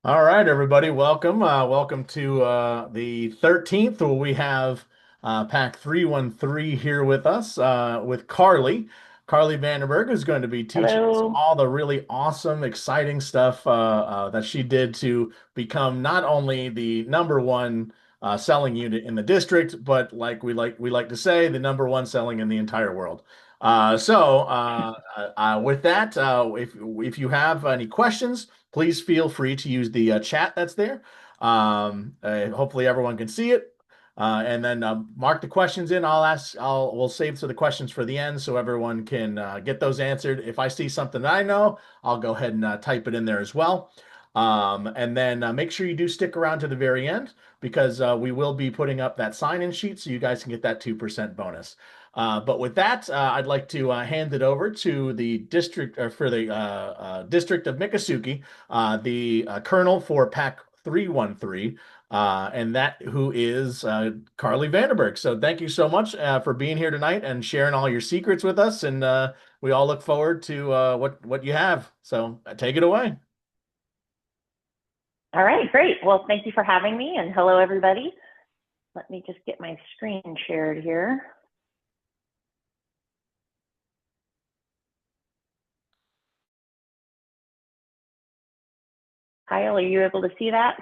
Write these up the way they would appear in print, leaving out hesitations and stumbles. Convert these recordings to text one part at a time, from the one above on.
All right, everybody, welcome. Welcome to the 13th, where we have Pack 313 here with us with Carly. Carly Vandenberg is going to be teaching us Hello. all the really awesome, exciting stuff that she did to become not only the number one selling unit in the district, but like we like to say, the number one selling in the entire world. With that, if you have any questions, please feel free to use the chat that's there. Hopefully everyone can see it. And then mark the questions in. We'll save to the questions for the end so everyone can get those answered. If I see something that I know, I'll go ahead and type it in there as well. And then make sure you do stick around to the very end because we will be putting up that sign-in sheet so you guys can get that 2% bonus. But with that, I'd like to hand it over to the district or for the district of Miccosukee, the colonel for Pack 313, and that who is Carly Vandenberg. So thank you so much for being here tonight and sharing all your secrets with us. And we all look forward to what you have. So take it away. All right, great. Well, thank you for having me, and hello, everybody. Let me just get my screen shared here. Kyle, are you able to see that?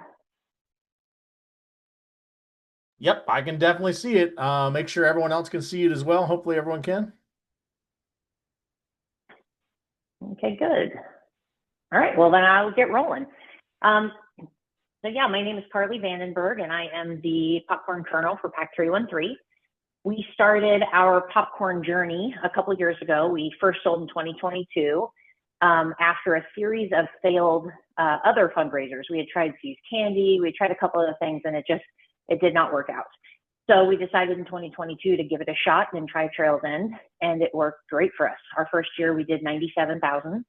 Yep, I can definitely see it. Make sure everyone else can see it as well. Hopefully everyone can. Okay, good. All right, well, then I'll get rolling. Um, yeah, my name is Carly Vandenberg, and I am the popcorn colonel for Pack 313. We started our popcorn journey a couple of years ago. We first sold in 2022 after a series of failed other fundraisers. We had tried Fuse Candy, we tried a couple of things, and it did not work out. So we decided in 2022 to give it a shot and try Trails End, and it worked great for us. Our first year we did 97,000.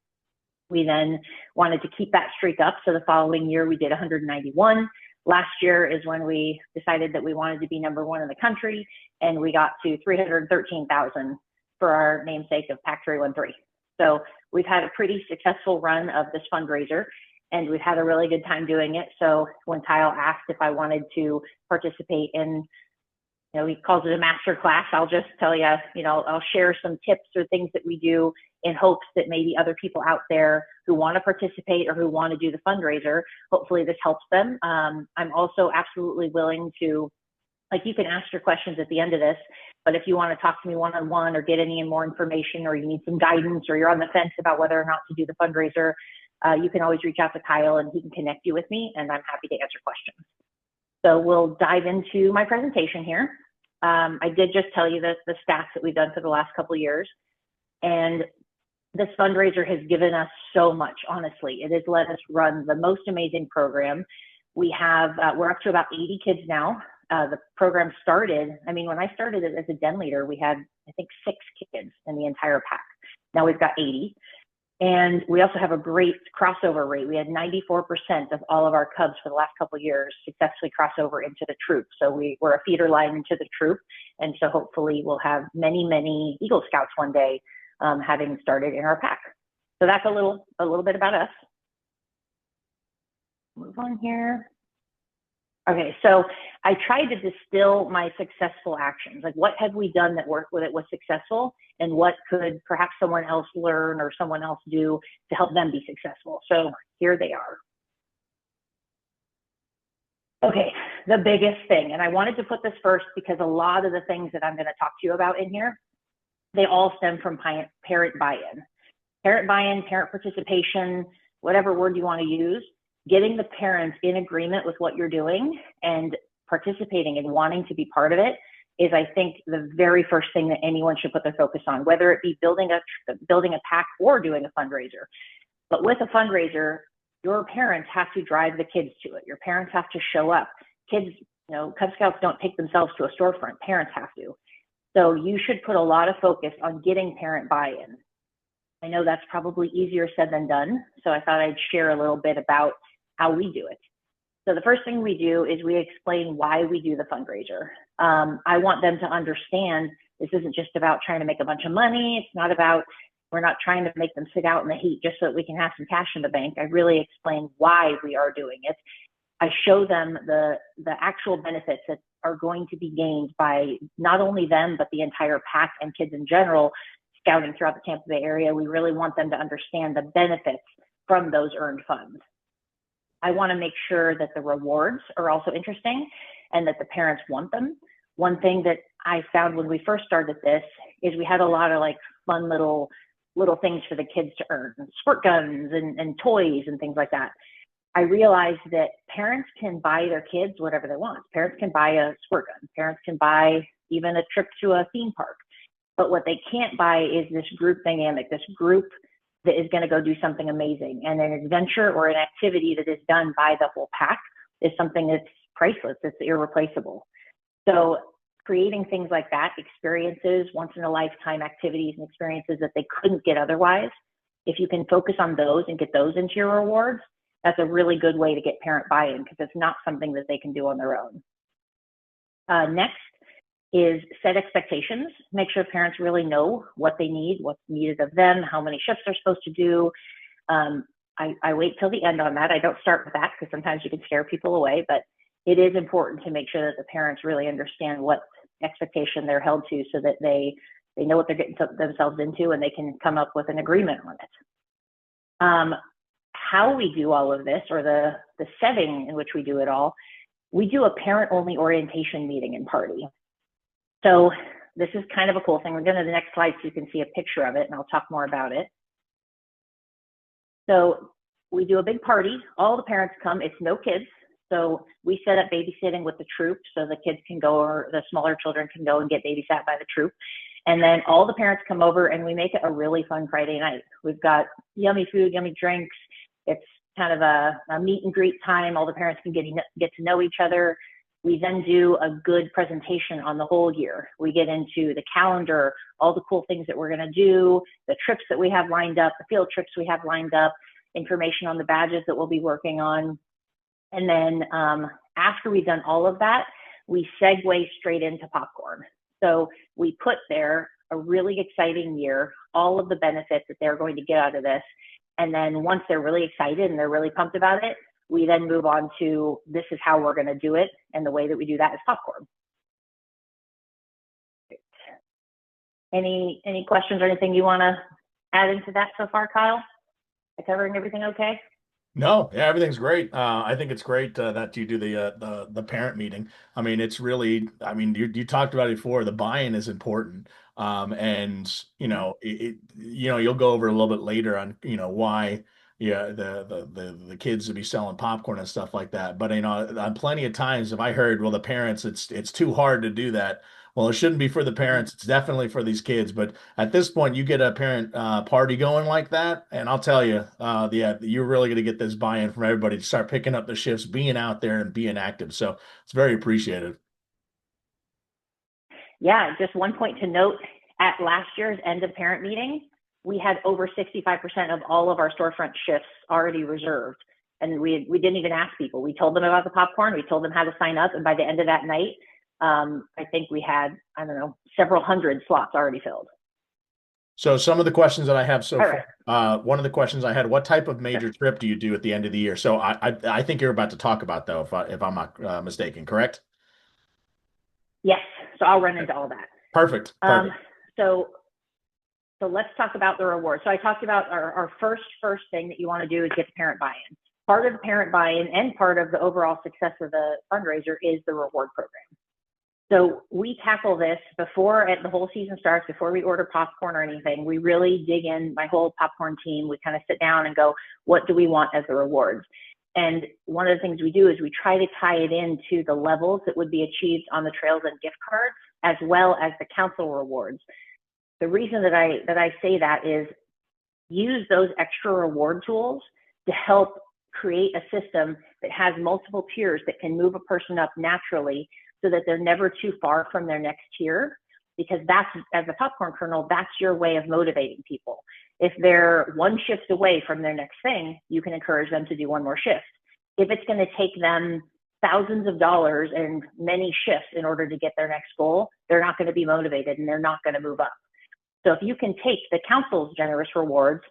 We then wanted to keep that streak up. So the following year we did 191. Last year is when we decided that we wanted to be number one in the country, and we got to 313,000 for our namesake of Pack 313. So we've had a pretty successful run of this fundraiser, and we've had a really good time doing it. So when Kyle asked if I wanted to participate in, he calls it a master class. I'll just tell you, I'll share some tips or things that we do in hopes that maybe other people out there who want to participate or who want to do the fundraiser, hopefully this helps them. I'm also absolutely willing to, like, you can ask your questions at the end of this, but if you want to talk to me one-on-one or get any more information, or you need some guidance, or you're on the fence about whether or not to do the fundraiser, you can always reach out to Kyle and he can connect you with me, and I'm happy to answer questions. So we'll dive into my presentation here. I did just tell you the stats that we've done for the last couple of years. And this fundraiser has given us so much, honestly. It has let us run the most amazing program. We're up to about 80 kids now. The program started, when I started as a den leader, we had, I think, 6 kids in the entire pack. Now we've got 80. And we also have a great crossover rate. We had 94% of all of our cubs for the last couple of years successfully cross over into the troop. So we're a feeder line into the troop. And so hopefully we'll have many, many Eagle Scouts one day, having started in our pack. So that's a little bit about us. Move on here. Okay, so I tried to distill my successful actions. Like, what have we done that worked, that was successful, and what could perhaps someone else learn or someone else do to help them be successful? So here they are. Okay, the biggest thing, and I wanted to put this first because a lot of the things that I'm going to talk to you about in here, they all stem from parent buy-in. Parent buy-in, parent participation, whatever word you want to use, getting the parents in agreement with what you're doing and participating and wanting to be part of it is, I think, the very first thing that anyone should put their focus on, whether it be building a pack or doing a fundraiser. But with a fundraiser, your parents have to drive the kids to it. Your parents have to show up. Kids, Cub Scouts don't take themselves to a storefront. Parents have to. So you should put a lot of focus on getting parent buy-in. I know that's probably easier said than done, so I thought I'd share a little bit about how we do it. So the first thing we do is we explain why we do the fundraiser. I want them to understand this isn't just about trying to make a bunch of money. It's not about We're not trying to make them sit out in the heat just so that we can have some cash in the bank. I really explain why we are doing it. I show them the actual benefits that are going to be gained by not only them, but the entire pack and kids in general scouting throughout the Tampa Bay area. We really want them to understand the benefits from those earned funds. I want to make sure that the rewards are also interesting and that the parents want them. One thing that I found when we first started this is we had a lot of like fun little things for the kids to earn, squirt guns and toys and things like that. I realized that parents can buy their kids whatever they want. Parents can buy a squirt gun. Parents can buy even a trip to a theme park. But what they can't buy is this group dynamic, this group that is going to go do something amazing. And an adventure or an activity that is done by the whole pack is something that's priceless. It's irreplaceable. So creating things like that, experiences, once in a lifetime activities and experiences that they couldn't get otherwise, if you can focus on those and get those into your rewards, that's a really good way to get parent buy-in because it's not something that they can do on their own. Next is set expectations. Make sure parents really know what they need, what's needed of them, how many shifts they're supposed to do. I wait till the end on that. I don't start with that because sometimes you can scare people away, but it is important to make sure that the parents really understand what expectation they're held to so that they know what they're getting themselves into and they can come up with an agreement on it. How we do all of this, or the setting in which we do it all, we do a parent-only orientation meeting and party. So this is kind of a cool thing. We're going to the next slide so you can see a picture of it, and I'll talk more about it. So we do a big party. All the parents come. It's no kids. So we set up babysitting with the troop so the kids can go, or the smaller children can go and get babysat by the troop. And then all the parents come over and we make it a really fun Friday night. We've got yummy food, yummy drinks. It's kind of a meet and greet time. All the parents can get to know each other. We then do a good presentation on the whole year. We get into the calendar, all the cool things that we're going to do, the trips that we have lined up, the field trips we have lined up, information on the badges that we'll be working on. And then after we've done all of that, we segue straight into popcorn. So we put there a really exciting year, all of the benefits that they're going to get out of this. And then once they're really excited and they're really pumped about it, we then move on to this is how we're going to do it. And the way that we do that is popcorn. Any questions or anything you want to add into that so far, Kyle? Am I covering everything okay? No, yeah, everything's great. I think it's great that you do the parent meeting. I mean, it's really, I mean, you talked about it before. The buy-in is important, and you'll go over a little bit later on, why, yeah, the kids would be selling popcorn and stuff like that. But on plenty of times, if I heard, well, the parents, it's too hard to do that. Well, it shouldn't be for the parents. It's definitely for these kids. But at this point, you get a parent party going like that, and I'll tell you, yeah, you're really going to get this buy-in from everybody to start picking up the shifts, being out there and being active. So it's very appreciated. Yeah, just one point to note, at last year's end of parent meeting, we had over 65% of all of our storefront shifts already reserved. And we didn't even ask people. We told them about the popcorn. We told them how to sign up. And by the end of that night, I think we had, I don't know, several hundred slots already filled. So some of the questions that I have so All far, right. one of the questions I had, what type of Sure. major trip do you do at the end of the year? So I think you're about to talk about though, if I'm not mistaken, correct? Yes. So I'll run into all that. Perfect. Um, so let's talk about the reward. So I talked about our first thing that you want to do is get the parent buy-in. Part of the parent buy-in and part of the overall success of the fundraiser is the reward program. So we tackle this before the whole season starts, before we order popcorn or anything. We really dig in, my whole popcorn team, we kind of sit down and go, what do we want as the rewards? And one of the things we do is we try to tie it into the levels that would be achieved on the trails and gift cards, as well as the council rewards. The reason that I say that is use those extra reward tools to help create a system that has multiple tiers that can move a person up naturally so that they're never too far from their next tier. Because that's, as a popcorn kernel, that's your way of motivating people. If they're one shift away from their next thing, you can encourage them to do one more shift. If it's going to take them thousands of dollars and many shifts in order to get their next goal, they're not going to be motivated and they're not going to move up. So if you can take the council's generous rewards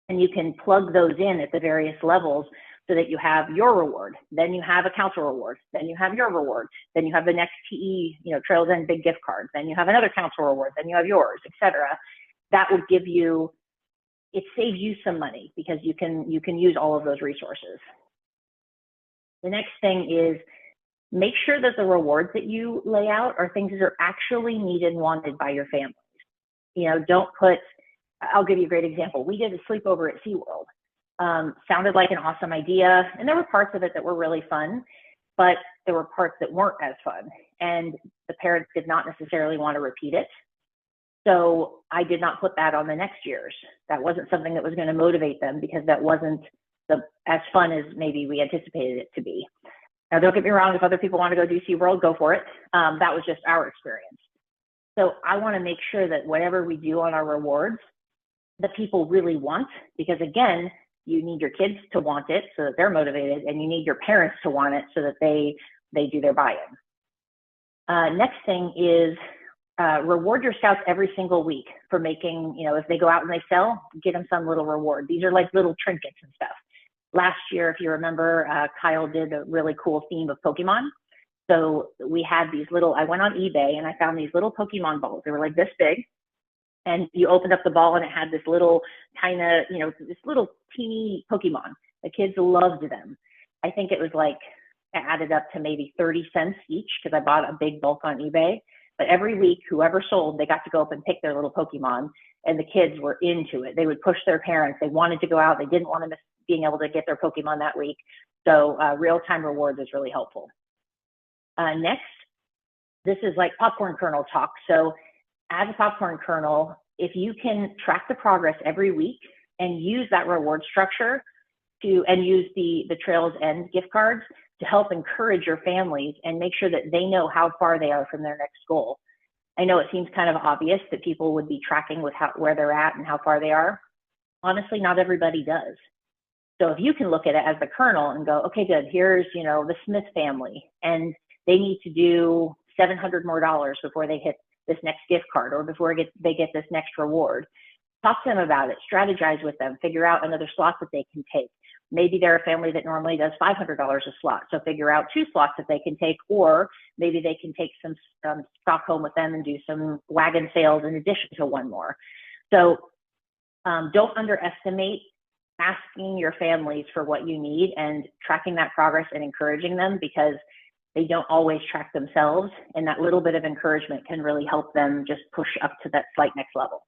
and you can plug those in at the various levels so that you have your reward, then you have a council reward, then you have your reward, then you have the next TE, Trails End big gift card, then you have another council reward, then you have yours, etc. That would give you, it saves you some money because you can use all of those resources. The next thing is make sure that the rewards that you lay out are things that are actually needed and wanted by your family. Don't put, I'll give you a great example. We did a sleepover at SeaWorld. Sounded like an awesome idea, and there were parts of it that were really fun, but there were parts that weren't as fun, and the parents did not necessarily want to repeat it. So I did not put that on the next year's. That wasn't something that was going to motivate them because that wasn't as fun as maybe we anticipated it to be. Now, don't get me wrong, if other people want to go do SeaWorld, go for it. That was just our experience. So I want to make sure that whatever we do on our rewards, the people really want, because again, you need your kids to want it so that they're motivated, and you need your parents to want it so that they do their buy-in. Next thing is reward your scouts every single week for making, if they go out and they sell, get them some little reward. These are like little trinkets and stuff. Last year, if you remember, Kyle did a really cool theme of Pokemon. So we had these little, I went on eBay and I found these little Pokemon balls. They were like this big. And you opened up the ball and it had this little kind of, this little teeny Pokemon. The kids loved them. I think it was like, it added up to maybe 30 cents each because I bought a big bulk on eBay. But every week, whoever sold, they got to go up and pick their little Pokemon, and the kids were into it. They would push their parents. They wanted to go out. They didn't want to miss being able to get their Pokemon that week. So real-time rewards is really helpful. Next, this is like popcorn kernel talk. So as a popcorn kernel, if you can track the progress every week and use that reward structure and use the Trails End gift cards to help encourage your families and make sure that they know how far they are from their next goal. I know it seems kind of obvious that people would be tracking with where they're at and how far they are. Honestly, not everybody does. So if you can look at it as the kernel and go, okay, good, here's, the Smith family, and they need to do $700 more before they hit this next gift card or before they get this next reward. Talk to them about it, strategize with them, figure out another slot that they can take. Maybe they're a family that normally does $500 a slot, so figure out 2 slots that they can take, or maybe they can take some stock home with them and do some wagon sales in addition to one more. So don't underestimate asking your families for what you need and tracking that progress and encouraging them, because they don't always track themselves, and that little bit of encouragement can really help them just push up to that slight next level.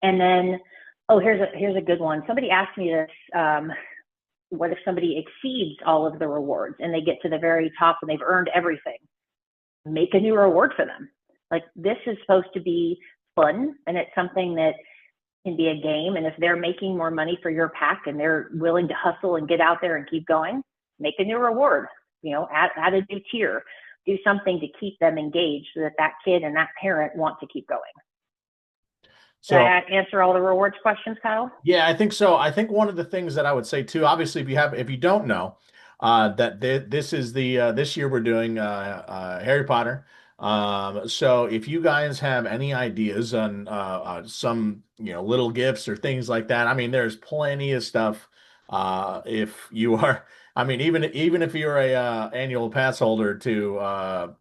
And then, here's a good one. Somebody asked me this, what if somebody exceeds all of the rewards and they get to the very top and they've earned everything? Make a new reward for them. Like, this is supposed to be fun, and it's something that can be a game. And if they're making more money for your pack and they're willing to hustle and get out there and keep going, make a new reward. Add a new tier, do something to keep them engaged so that kid and that parent want to keep going. So, did I answer all the rewards questions, Kyle? yeah, I think so. I think one of the things that I would say too, obviously, if you don't know, this is this year we're doing Harry Potter. So if you guys have any ideas on some little gifts or things like that, I mean, there's plenty of stuff. If you are, I mean, even if you're a annual pass holder to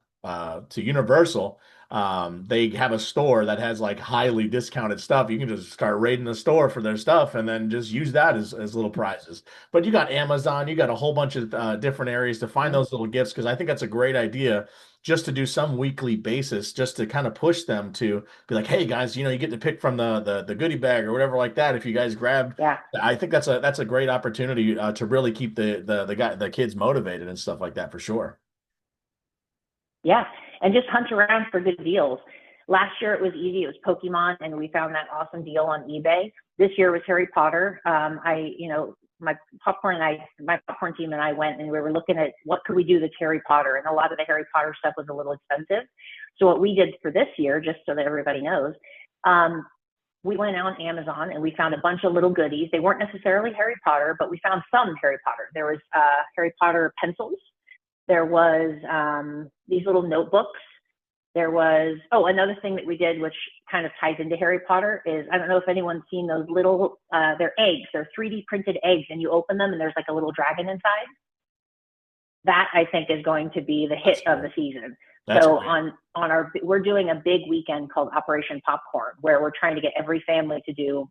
Universal. They have a store that has like highly discounted stuff. You can just start raiding the store for their stuff and then just use that as little prizes. But you got Amazon, you got a whole bunch of different areas to find those little gifts, because I think that's a great idea, just to do some weekly basis, just to kind of push them to be like, hey guys, you get to pick from the goodie bag or whatever like that. If you guys grab, Yeah. I think that's a great opportunity to really keep the kids motivated and stuff like that, for sure. Yeah. And just hunt around for good deals. Last year it was easy. It was Pokemon, and we found that awesome deal on eBay. This year was Harry Potter. My popcorn team and I went and we were looking at what could we do that's Harry Potter, and a lot of the Harry Potter stuff was a little expensive. So what we did for this year, just so that everybody knows, we went on Amazon and we found a bunch of little goodies. They weren't necessarily Harry Potter, but we found some Harry Potter. There was Harry Potter pencils. There was these little notebooks. There was, oh, another thing that we did, which kind of ties into Harry Potter, is I don't know if anyone's seen those little, they're eggs, they're 3D printed eggs, and you open them and there's like a little dragon inside. That I think is going to be the hit That's of cool. the season. That's So great. we're doing a big weekend called Operation Popcorn, where we're trying to get every family to do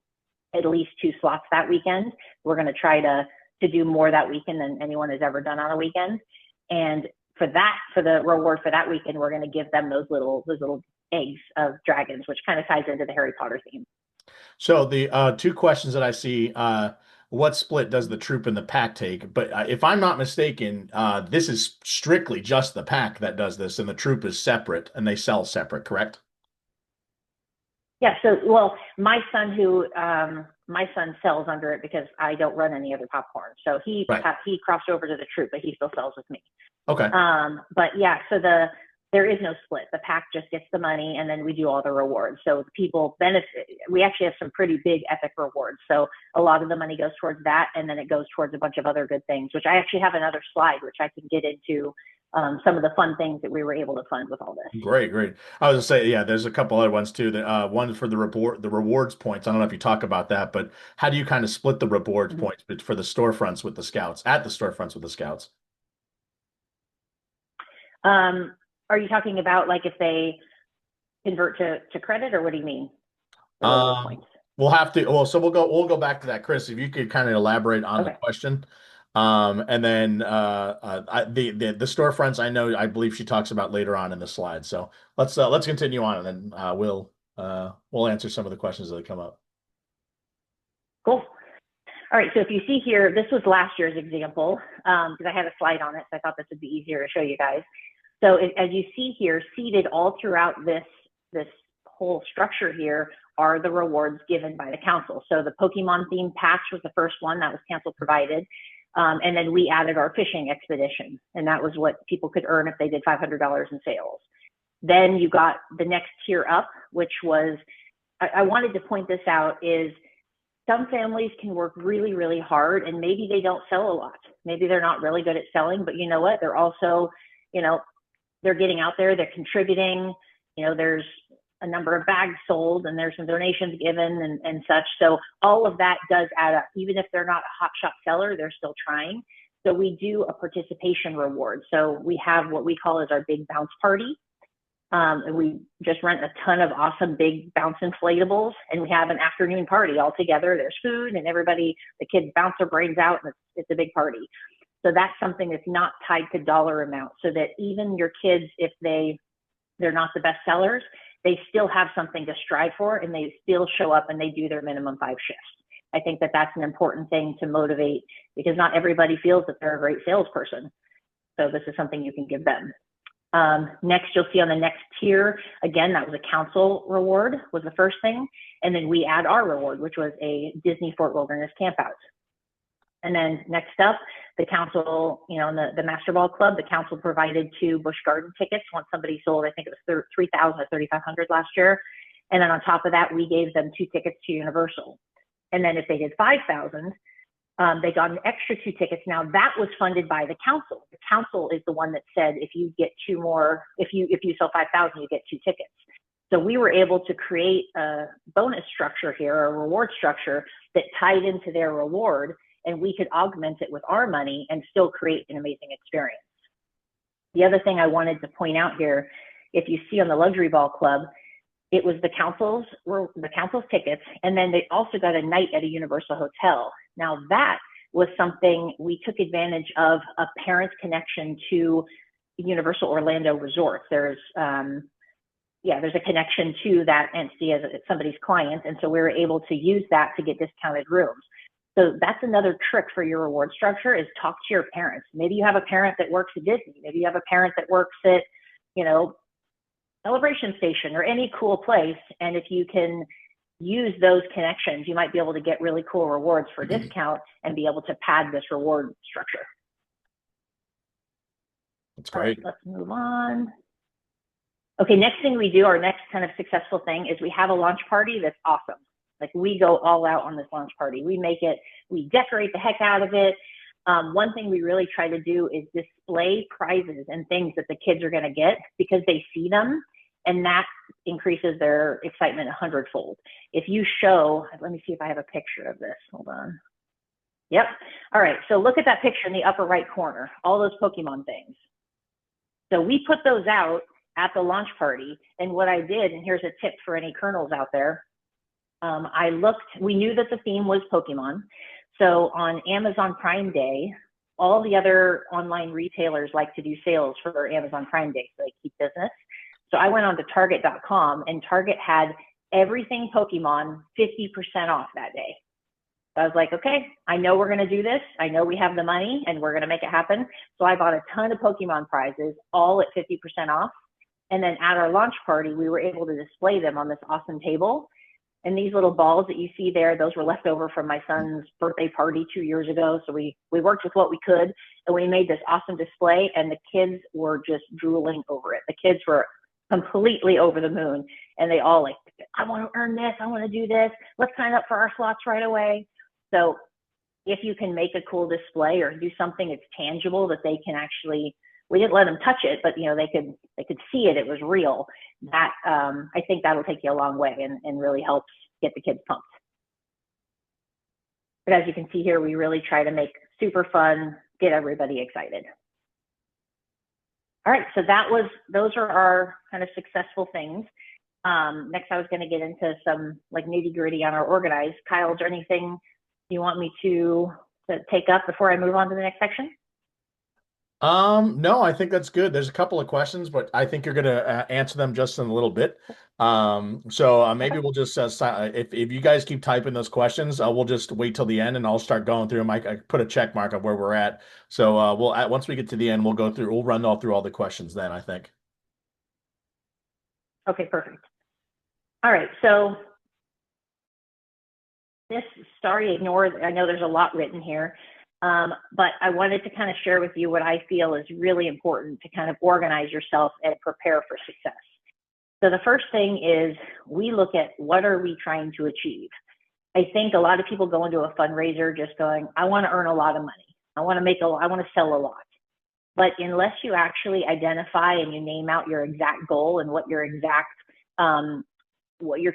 at least 2 slots that weekend. We're going to try to do more that weekend than anyone has ever done on a weekend. And for the reward for that weekend, we're going to give them those little eggs of dragons, which kind of ties into the Harry Potter theme. So the two questions that I see, what split does the troop and the pack take? But if I'm not mistaken, this is strictly just the pack that does this, and the troop is separate, and they sell separate, correct? Yeah. So, well, my son sells under it because I don't run any other popcorn. So Right. he crossed over to the troop, but he still sells with me. Okay. But yeah, so there is no split. The pack just gets the money, and then we do all the rewards. So people benefit. We actually have some pretty big epic rewards. So a lot of the money goes towards that, and then it goes towards a bunch of other good things, which I actually have another slide, which I can get into some of the fun things that we were able to fund with all this. Great, great. I was gonna say, yeah, there's a couple other ones too. That one for the rewards points. I don't know if you talk about that, but how do you kind of split the rewards Mhm. points for the storefronts with the scouts at the storefronts with the scouts? Are you talking about like if they convert to credit, or what do you mean? The reward Um, points. we'll have to. Well, so we'll go back to that, Chris. If you could kind of elaborate on the Okay, question, and then the storefronts. I believe she talks about later on in the slide. So let's continue on, and then we'll answer some of the questions that come up. cool. All right, so if you see here, this was last year's example because I had a slide on it, so I thought this would be easier to show you guys. So as you see here, seated all throughout this whole structure here are the rewards given by the council. So the Pokemon themed patch was the first one that was council provided. And then we added our fishing expedition, and that was what people could earn if they did $500 in sales. Then you got the next tier up, which was, I wanted to point this out, is some families can work really, really hard and maybe they don't sell a lot. Maybe they're not really good at selling, but you know what? They're also, you know, they're getting out there, they're contributing, there's a number of bags sold and there's some donations given and such. So all of that does add up. Even if they're not a hot shop seller, they're still trying. So we do a participation reward. So we have what we call as our big bounce party. And we just rent a ton of awesome big bounce inflatables, and we have an afternoon party all together. There's food and everybody, the kids bounce their brains out, and it's a big party. So that's something that's not tied to dollar amount, so that even your kids, if they're not the best sellers, they still have something to strive for, and they still show up and they do their minimum 5 shifts. I think that that's an important thing to motivate, because not everybody feels that they're a great salesperson. So this is something you can give them. Next, you'll see on the next tier, again, that was a council reward, was the first thing. And then we add our reward, which was a Disney Fort Wilderness campout. And then next up, the council, in the Master Ball Club, the council provided 2 Busch Garden tickets once somebody sold, I think it was 3,000 or 3,500 last year. And then on top of that, we gave them 2 tickets to Universal. And then if they did 5,000, they got an extra 2 tickets. Now that was funded by the council. The council is the one that said, if you get 2 more, if you sell 5,000, you get 2 tickets. So we were able to create a bonus structure here, a reward structure that tied into their reward, and we could augment it with our money and still create an amazing experience. The other thing I wanted to point out here, if you see on the Luxury Ball Club, it was the council's tickets, and then they also got a night at a Universal hotel. Now that was something we took advantage of, a parent's connection to Universal Orlando Resort. There's a connection to that entity as somebody's client, and so we were able to use that to get discounted rooms. So that's another trick for your reward structure, is talk to your parents. Maybe you have a parent that works at Disney. Maybe you have a parent that works at, Celebration Station or any cool place. And if you can use those connections, you might be able to get really cool rewards for discount and be able to pad this reward structure. That's All right, great. let's move on. Okay, next thing we do, our next kind of successful thing, is we have a launch party that's awesome. Like, we go all out on this launch party. We decorate the heck out of it. One thing we really try to do is display prizes and things that the kids are going to get, because they see them And that increases their excitement 100-fold. If you show, let me see if I have a picture of this. Hold on. Yep. All right. So look at that picture in the upper right corner, all those Pokemon things. So we put those out at the launch party. And what I did, and here's a tip for any colonels out there. We knew that the theme was Pokemon. So on Amazon Prime Day, all the other online retailers like to do sales for Amazon Prime Day, so they keep business. So I went on to Target.com, and Target had everything Pokemon 50% off that day. So I was like, okay, I know we're going to do this. I know we have the money and we're going to make it happen. So I bought a ton of Pokemon prizes, all at 50% off. And then at our launch party, we were able to display them on this awesome table. And these little balls that you see there, those were left over from my son's birthday party 2 years ago. So we worked with what we could, and we made this awesome display, and the kids were just drooling over it. The kids were completely over the moon, and they all like, I want to earn this. I want to do this. Let's sign up for our slots right away. So if you can make a cool display or do something that's tangible that they can actually, we didn't let them touch it, but they could see it. It was real. That I think that'll take you a long way and really helps get the kids pumped. But as you can see here, we really try to make super fun, get everybody excited. All right, so those are our kind of successful things. Next, I was going to get into some like nitty gritty on our organize. Kyle, is there anything you want me to take up before I move on to the next section? No, I think that's good. There's a couple of questions, but I think you're going to answer them just in a little bit. So maybe Okay. we'll just if you guys keep typing those questions, we'll just wait till the end and I'll start going through them. I put a check mark of where we're at. So once we get to the end, we'll run all the questions then, I think. Okay, perfect. All right, so I know there's a lot written here. But I wanted to kind of share with you what I feel is really important to kind of organize yourself and prepare for success. So the first thing is we look at what are we trying to achieve. I think a lot of people go into a fundraiser just going, I want to earn a lot of money. I want to sell a lot. But unless you actually identify and you name out your exact goal and what you're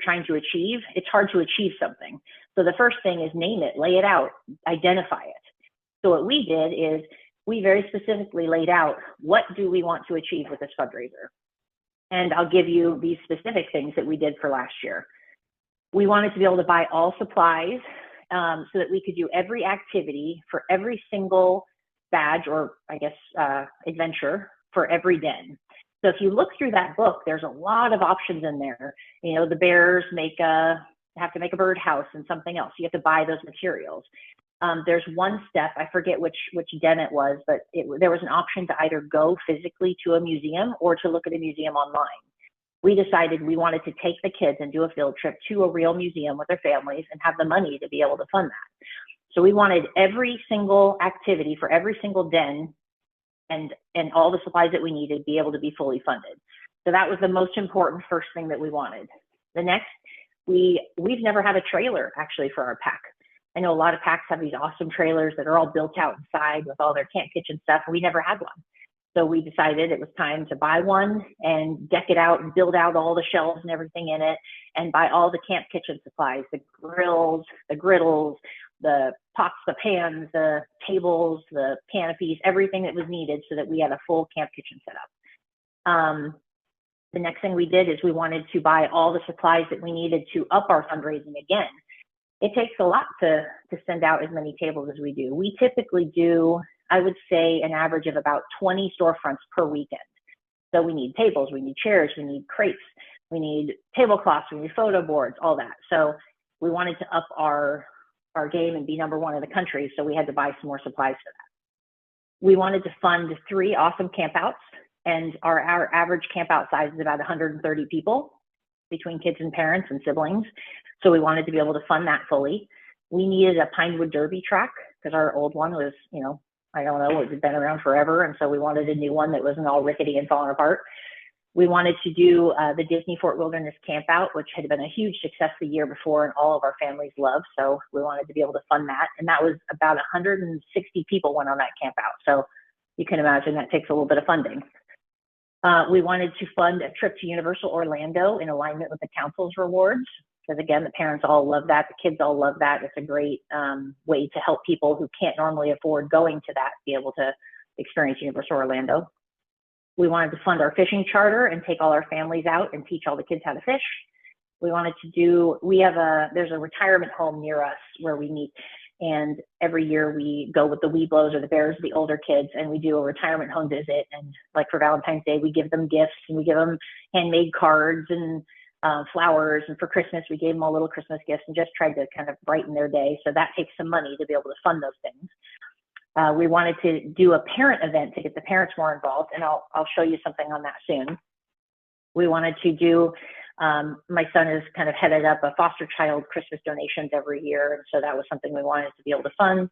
trying to achieve, it's hard to achieve something. So the first thing is name it, lay it out, identify it. So what we did is we very specifically laid out what do we want to achieve with this fundraiser. And I'll give you these specific things that we did for last year. We wanted to be able to buy all supplies so that we could do every activity for every single badge or I guess adventure for every den. So if you look through that book, there's a lot of options in there. The bears have to make a birdhouse and something else. You have to buy those materials. There's one step, I forget which den it was, but there was an option to either go physically to a museum or to look at a museum online. We decided we wanted to take the kids and do a field trip to a real museum with their families and have the money to be able to fund that. So we wanted every single activity for every single den and all the supplies that we needed be able to be fully funded. So that was the most important first thing that we wanted. The next, we've never had a trailer actually for our pack. I know a lot of packs have these awesome trailers that are all built out inside with all their camp kitchen stuff. We never had one. So we decided it was time to buy one and deck it out and build out all the shelves and everything in it and buy all the camp kitchen supplies, the grills, the griddles, the pots, the pans, the tables, the canopies, everything that was needed so that we had a full camp kitchen set up. The next thing we did is we wanted to buy all the supplies that we needed to up our fundraising again. It takes a lot to send out as many tables as we do. We typically do, I would say, an average of about 20 storefronts per weekend. So we need tables, we need chairs, we need crates, we need tablecloths, we need photo boards, all that. So we wanted to up our game and be number one in the country, so we had to buy some more supplies for that. We wanted to fund 3 awesome campouts, and our average campout size is about 130 people between kids and parents and siblings. So we wanted to be able to fund that fully. We needed a Pinewood Derby track because our old one was, I don't know, it had been around forever. And so we wanted a new one that wasn't all rickety and falling apart. We wanted to do the Disney Fort Wilderness Campout, which had been a huge success the year before and all of our families loved. So we wanted to be able to fund that. And that was about 160 people went on that campout. So you can imagine that takes a little bit of funding. We wanted to fund a trip to Universal Orlando in alignment with the council's rewards. Because again, the parents all love that. The kids all love that. It's a great way to help people who can't normally afford going to that be able to experience Universal Orlando. We wanted to fund our fishing charter and take all our families out and teach all the kids how to fish. We wanted to do, there's a retirement home near us where we meet. And every year we go with the Weeblos or the Bears, the older kids, and we do a retirement home visit. And like for Valentine's Day, we give them gifts and we give them handmade cards and flowers. And for Christmas, we gave them all little Christmas gifts and just tried to kind of brighten their day. So that takes some money to be able to fund those things. We wanted to do a parent event to get the parents more involved, and I'll show you something on that soon. We wanted to do, my son has kind of headed up a foster child Christmas donations every year, and so that was something we wanted to be able to fund.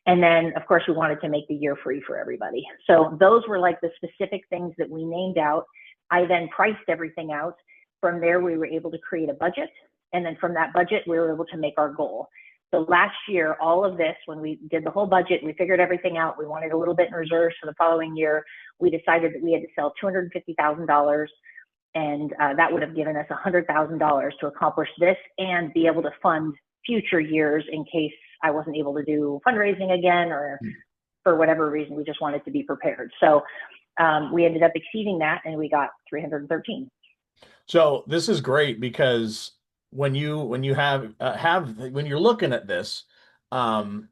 And then, of course, we wanted to make the year free for everybody. So those were like the specific things that we named out. I then priced everything out. From there, we were able to create a budget, and then from that budget, we were able to make our goal. So last year, all of this, when we did the whole budget, we figured everything out. We wanted a little bit in reserves for the following year. We decided that we had to sell $250,000, and that would have given us $100,000 to accomplish this and be able to fund future years in case I wasn't able to do fundraising again, or for whatever reason, we just wanted to be prepared. So we ended up exceeding that, and we got 313. So this is great because when you when you're looking at this, um,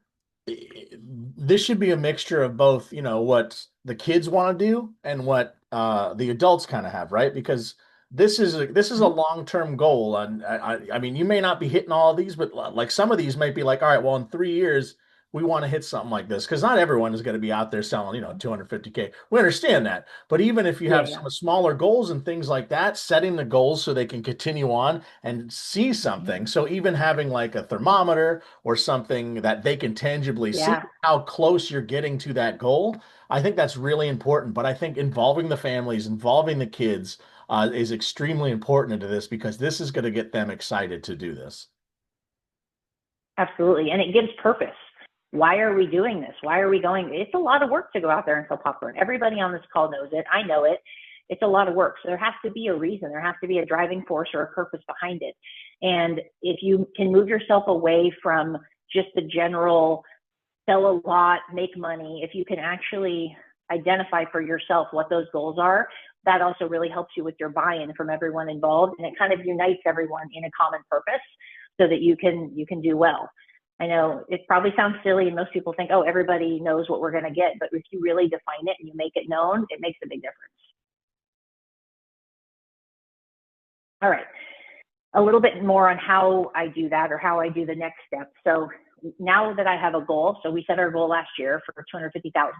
this should be a mixture of both, what the kids want to do and what the adults kind of have, right? Because this is a long-term goal, and I mean, you may not be hitting all of these, but like some of these might be like, all right, well, in 3 years we want to hit something like this because not everyone is going to be out there selling, 250K. We understand that, but even if you Yeah, have yeah. some smaller goals and things like that, setting the goals so they can continue on and see something. So even having like a thermometer or something that they can tangibly see Yeah. how close you're getting to that goal, I think that's really important. But I think involving the families, involving the kids, is extremely important into this because this is going to get them excited to do this. Absolutely. And it gives purpose. Why are we doing this? Why are we going? It's a lot of work to go out there and sell popcorn. Everybody on this call knows it. I know it. It's a lot of work. So there has to be a reason. There has to be a driving force or a purpose behind it. And if you can move yourself away from just the general sell a lot, make money, if you can actually identify for yourself what those goals are, that also really helps you with your buy-in from everyone involved. And it kind of unites everyone in a common purpose so that you can do well. I know it probably sounds silly and most people think, oh, everybody knows what we're going to get. But if you really define it and you make it known, it makes a big difference. All right. A little bit more on how I do that or how I do the next step. So now that I have a goal, so we set our goal last year for 250,000.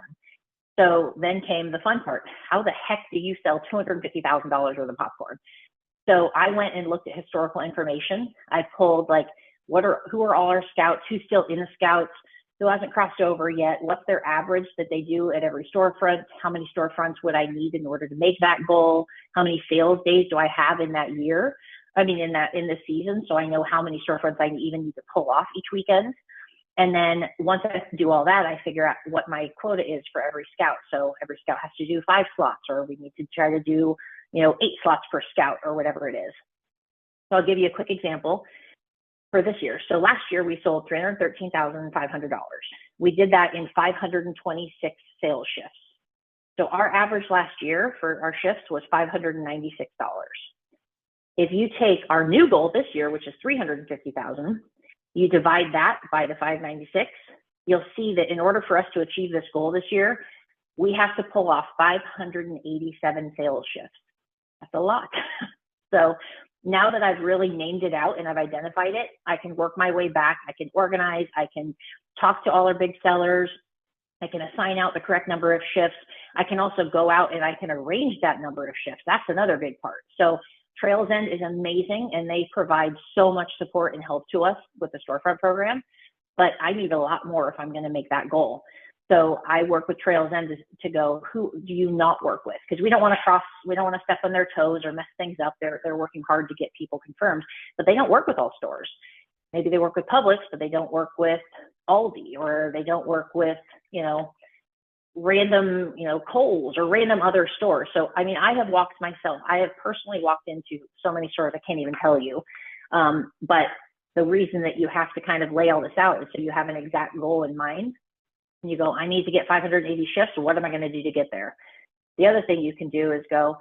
So then came the fun part. How the heck do you sell $250,000 worth of popcorn? So I went and looked at historical information. I pulled like, who are all our scouts, who's still in the scouts, who hasn't crossed over yet, what's their average that they do at every storefront, how many storefronts would I need in order to make that goal, how many sales days do I have in that year, in the season, so I know how many storefronts I even need to pull off each weekend. And then once I do all that, I figure out what my quota is for every scout. So every scout has to do 5 slots, or we need to try to do 8 slots per scout, or whatever it is. So I'll give you a quick example for this year. So last year we sold $313,500. We did that in 526 sales shifts. So our average last year for our shifts was $596. If you take our new goal this year, which is $350,000, you divide that by the 596, you'll see that in order for us to achieve this goal this year, we have to pull off 587 sales shifts. That's a lot. So now that I've really named it out and I've identified it, I can work my way back. I can organize. I can talk to all our big sellers. I can assign out the correct number of shifts. I can also go out and I can arrange that number of shifts. That's another big part. So Trails End is amazing, and they provide so much support and help to us with the storefront program. But I need a lot more if I'm going to make that goal. So I work with Trails End to go, who do you not work with? Because we don't want to step on their toes or mess things up. They're working hard to get people confirmed, but they don't work with all stores. Maybe they work with Publix, but they don't work with Aldi, or they don't work with, random, Kohl's or random other stores. So, I mean, I have walked myself. I have personally walked into so many stores, I can't even tell you. But the reason that you have to kind of lay all this out is so you have an exact goal in mind. And you go, I need to get 580 shifts. So what am I going to do to get there? The other thing you can do is go,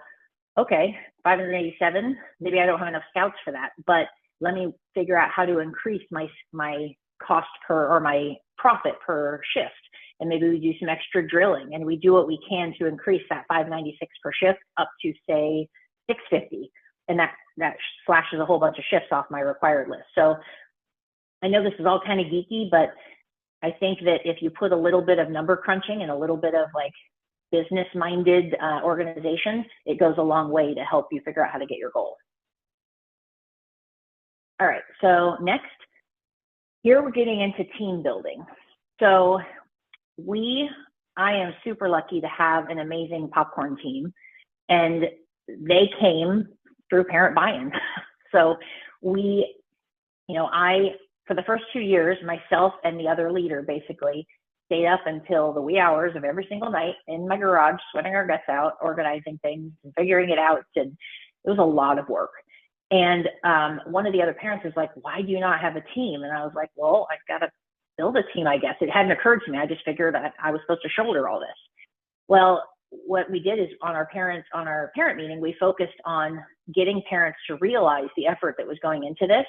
okay, 587, maybe I don't have enough scouts for that, but let me figure out how to increase my cost per, or my profit per shift. And maybe we do some extra drilling and we do what we can to increase that 596 per shift up to, say, 650. And that slashes a whole bunch of shifts off my required list. So I know this is all kind of geeky, but I think that if you put a little bit of number crunching and a little bit of like business minded organization, it goes a long way to help you figure out how to get your goal. All right, so next, here we're getting into team building. So I am super lucky to have an amazing popcorn team, and they came through parent buy-in. So for the first 2 years, myself and the other leader basically stayed up until the wee hours of every single night in my garage, sweating our guts out, organizing things and figuring it out. And it was a lot of work. And one of the other parents was like, why do you not have a team? And I was like, well, I've got to build a team, I guess. It hadn't occurred to me. I just figured that I was supposed to shoulder all this. Well, what we did is on our parent meeting, we focused on getting parents to realize the effort that was going into this,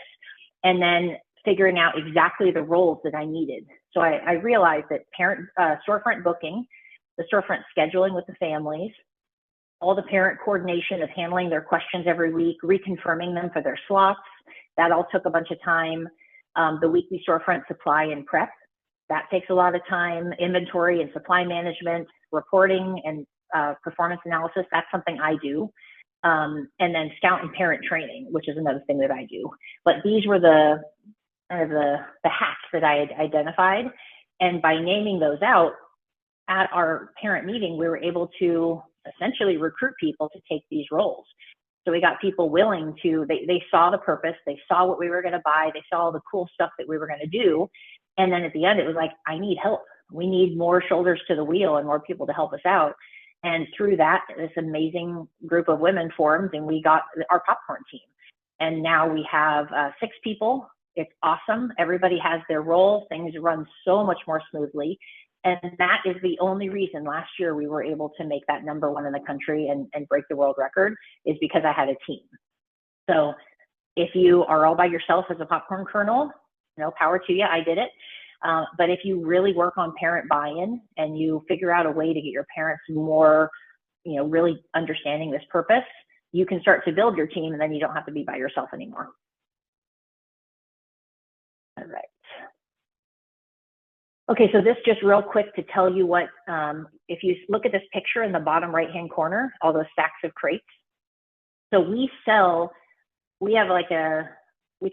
and then figuring out exactly the roles that I needed. So I realized that storefront booking, the storefront scheduling with the families, all the parent coordination of handling their questions every week, reconfirming them for their slots, that all took a bunch of time. The weekly storefront supply and prep, that takes a lot of time. Inventory and supply management, reporting and performance analysis, that's something I do. And then scout and parent training, which is another thing that I do. But these were the hacks that I had identified. And by naming those out at our parent meeting, we were able to essentially recruit people to take these roles. So we got people willing to, they saw the purpose, they saw what we were going to buy, they saw all the cool stuff that we were going to do. And then at the end, it was like, I need help. We need more shoulders to the wheel and more people to help us out. And through that, this amazing group of women formed, and we got our popcorn team. And now we have 6 people. It's awesome. Everybody has their role. Things run so much more smoothly. And that is the only reason last year we were able to make that #1 in the country and break the world record, is because I had a team. So if you are all by yourself as a popcorn kernel, power to you, I did it. But if you really work on parent buy-in and you figure out a way to get your parents more, really understanding this purpose, you can start to build your team, and then you don't have to be by yourself anymore. All right. Okay, so this just real quick to tell you what, if you look at this picture in the bottom right-hand corner, all those stacks of crates. So we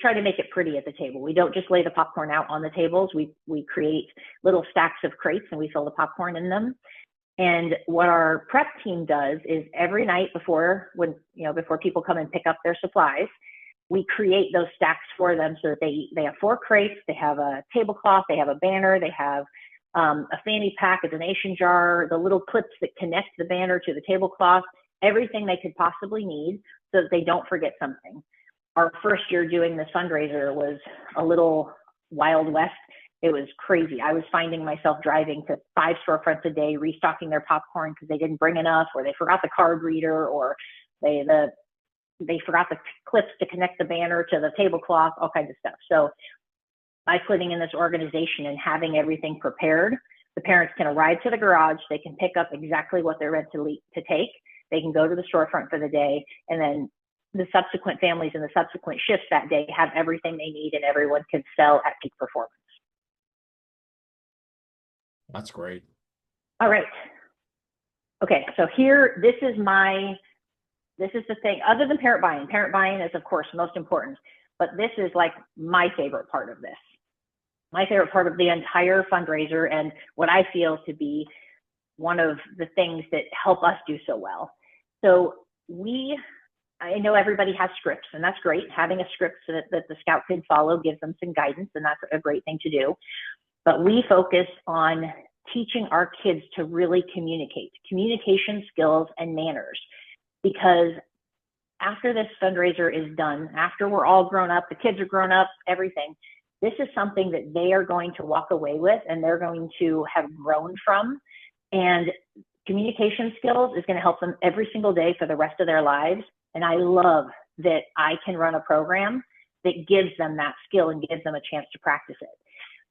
try to make it pretty at the table. We don't just lay the popcorn out on the tables. We create little stacks of crates and we fill the popcorn in them. And what our prep team does is every night before people come and pick up their supplies, we create those stacks for them so that they have 4 crates, they have a tablecloth, they have a banner, they have a fanny pack, a donation jar, the little clips that connect the banner to the tablecloth, everything they could possibly need so that they don't forget something. Our first year doing this fundraiser was a little Wild West. It was crazy. I was finding myself driving to 5 storefronts a day, restocking their popcorn because they didn't bring enough, or they forgot the card reader, or they forgot the clips to connect the banner to the tablecloth, all kinds of stuff. So by putting in this organization and having everything prepared, the parents can arrive to the garage, they can pick up exactly what they're meant to take, they can go to the storefront for the day, and then the subsequent families and the subsequent shifts that day have everything they need, and everyone can sell at peak performance. That's great. All right. Okay, so here, this is the thing, other than parent buy-in. Parent buy-in is, of course, most important, but this is like my favorite part of this. My favorite part of the entire fundraiser, and what I feel to be one of the things that help us do so well. So I know everybody has scripts, and that's great. Having a script so that the scout can follow gives them some guidance, and that's a great thing to do. But we focus on teaching our kids to really communicate, communication skills and manners. Because after this fundraiser is done, after we're all grown up, the kids are grown up, everything, this is something that they are going to walk away with and they're going to have grown from. And communication skills is going to help them every single day for the rest of their lives. And I love that I can run a program that gives them that skill and gives them a chance to practice it.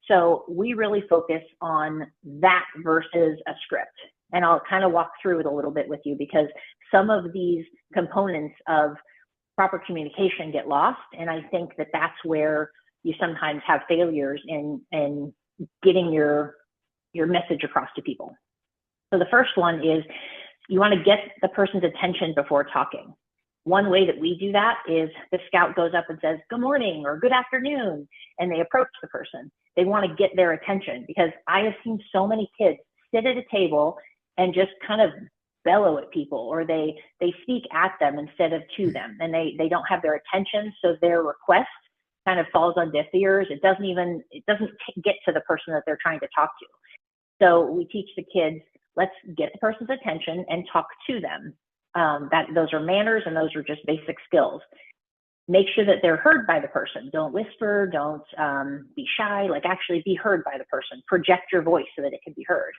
So we really focus on that versus a script. And I'll kind of walk through it a little bit with you, because some of these components of proper communication get lost. And I think that that's where you sometimes have failures in getting your message across to people. So the first one is you want to get the person's attention before talking. One way that we do that is the scout goes up and says, good morning or good afternoon, and they approach the person. They want to get their attention, because I have seen so many kids sit at a table and just kind of bellow at people, or they speak at them instead of to them, and they don't have their attention, so their request kind of falls on deaf ears. It doesn't get to the person that they're trying to talk to. So we teach the kids, let's get the person's attention and talk to them. Those are manners, and those are just basic skills. Make sure that they're heard by the person. Don't whisper, don't be shy, like actually be heard by the person. Project your voice so that it can be heard.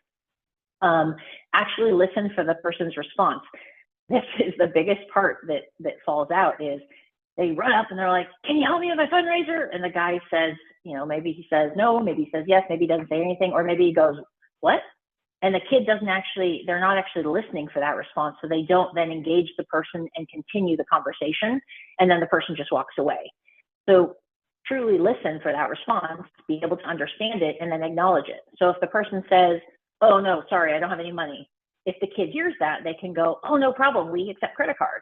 Actually listen for the person's response. This is the biggest part that falls out, is they run up and they're like, can you help me with my fundraiser? And the guy says, maybe he says no, maybe he says yes, maybe he doesn't say anything, or maybe he goes, what? And the kid they're not actually listening for that response. So they don't then engage the person and continue the conversation. And then the person just walks away. So truly listen for that response, be able to understand it, and then acknowledge it. So if the person says, oh no, sorry, I don't have any money. If the kid hears that, they can go, oh, no problem, we accept credit card.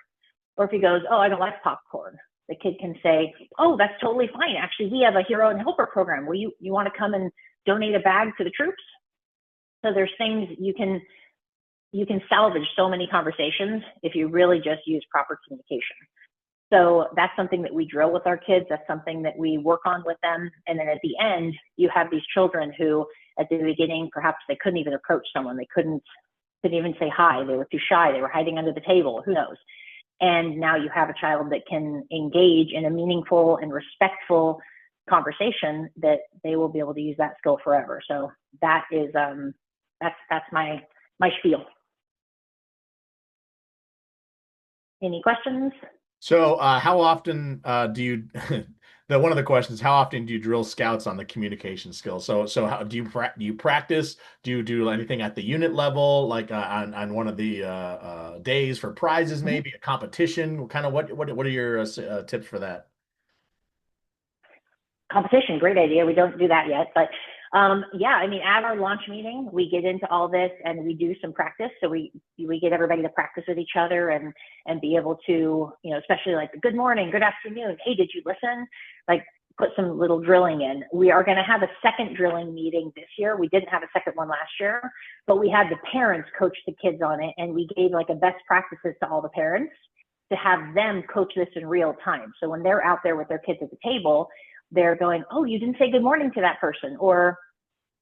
Or if he goes, oh, I don't like popcorn, the kid can say, oh, that's totally fine. Actually, we have a hero and helper program. Will you want to come and donate a bag to the troops? So there's things you can salvage so many conversations if you really just use proper communication. So that's something that we drill with our kids. That's something that we work on with them. And then at the end, you have these children who at the beginning, perhaps they couldn't even approach someone. They couldn't even say hi. They were too shy. They were hiding under the table. Who knows? And now you have a child that can engage in a meaningful and respectful conversation that they will be able to use that skill forever. So that is, that's my spiel. Any questions? So, how often do you? One of the questions: how often do you drill scouts on the communication skills? So how do you practice? Do you do anything at the unit level, like on one of the days for prizes, Mm-hmm. maybe a competition? Kind of what are your tips for that? Competition, great idea. We don't do that yet, but yeah, I mean, at our launch meeting, we get into all this and we do some practice. So we get everybody to practice with each other and be able to, especially like good morning, good afternoon. Hey, did you listen? Like put some little drilling in. We are going to have a second drilling meeting this year. We didn't have a second one last year, but we had the parents coach the kids on it. And we gave like a best practices to all the parents to have them coach this in real time. So when they're out there with their kids at the table, they're going, oh, you didn't say good morning to that person, or